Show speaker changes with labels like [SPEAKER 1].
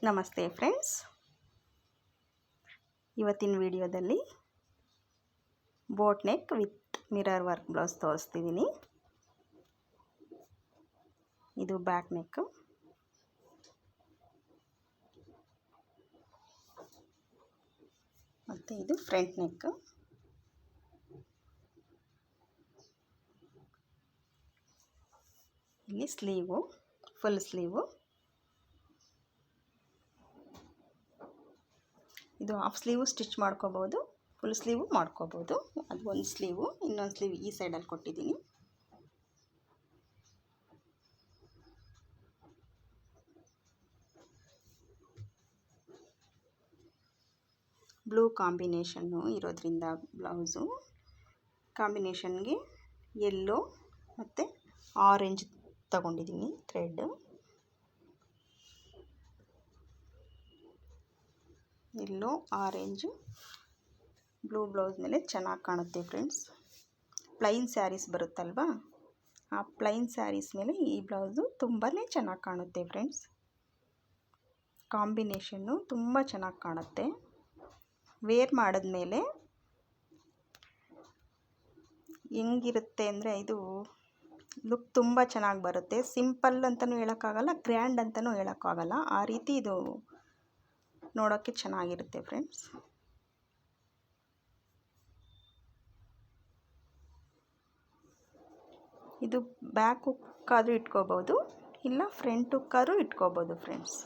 [SPEAKER 1] ನಮಸ್ತೆ ಫ್ರೆಂಡ್ಸ್, ಇವತ್ತಿನ ವಿಡಿಯೋದಲ್ಲಿ boat neck with mirror work blouse ತೋರಿಸ್ತಿದ್ದೀನಿ. ಇದು ಬ್ಯಾಕ್ ನೆಕ್, ಮತ್ತು ಇದು ಫ್ರಂಟ್ ನೆಕ್. ಇಲ್ಲಿ ಸ್ಲೀವು, ಫುಲ್ ಸ್ಲೀವು. ಇದು ಹಾಫ್ ಸ್ಲೀವು ಸ್ಟಿಚ್ ಮಾಡ್ಕೋಬೋದು, ಫುಲ್ ಸ್ಲೀವು ಮಾಡ್ಕೋಬೋದು. ಅದು ಒಂದು ಸ್ಲೀವು, ಇನ್ನೊಂದು ಸ್ಲೀವ್ ಈ ಸೈಡಲ್ಲಿ ಕೊಟ್ಟಿದ್ದೀನಿ. ಬ್ಲೂ ಕಾಂಬಿನೇಷನ್ನು ಇರೋದ್ರಿಂದ ಬ್ಲೌಸು ಕಾಂಬಿನೇಷನ್ಗೆ ಯೆಲ್ಲೋ ಮತ್ತು ಆರೆಂಜ್ ತಗೊಂಡಿದ್ದೀನಿ thread. Yellow orange blue blouse ಮೇಲೆ ಚೆನ್ನಾಗಿ ಕಾಣುತ್ತೆ ಫ್ರೆಂಡ್ಸ್. ಪ್ಲೈನ್ ಸ್ಯಾರೀಸ್ ಬರುತ್ತಲ್ವಾ, ಆ ಪ್ಲೈನ್ ಸ್ಯಾರೀಸ್ ಮೇಲೆ ಈ ಬ್ಲೌಸು ತುಂಬಾ ಚೆನ್ನಾಗಿ ಕಾಣುತ್ತೆ ಫ್ರೆಂಡ್ಸ್. ಕಾಂಬಿನೇಷನ್ನು ತುಂಬ ಚೆನ್ನಾಗಿ ಕಾಣುತ್ತೆ. ವೇರ್ ಮಾಡಿದ್ಮೇಲೆ ಹೆಂಗಿರುತ್ತೆ ಅಂದರೆ ಇದು ಲುಕ್ ತುಂಬ ಚೆನ್ನಾಗಿ ಬರುತ್ತೆ. ಸಿಂಪಲ್ ಅಂತಲೂ ಹೇಳೋಕ್ಕಾಗಲ್ಲ, ಗ್ರ್ಯಾಂಡ್ ಅಂತಲೂ ಹೇಳೋಕ್ಕಾಗಲ್ಲ. ಆ ರೀತಿ ಇದು ನೋಡೋಕ್ಕೆ ಚೆನ್ನಾಗಿರುತ್ತೆ ಫ್ರೆಂಡ್ಸ್. ಇದು ಬ್ಯಾಕ್ ಹುಕ್ಕಾದರೂ ಇಟ್ಕೋಬೋದು, ಇಲ್ಲ ಫ್ರಂಟ್ ಹುಕ್ಕಾದರೂ ಇಟ್ಕೋಬೋದು ಫ್ರೆಂಡ್ಸ್.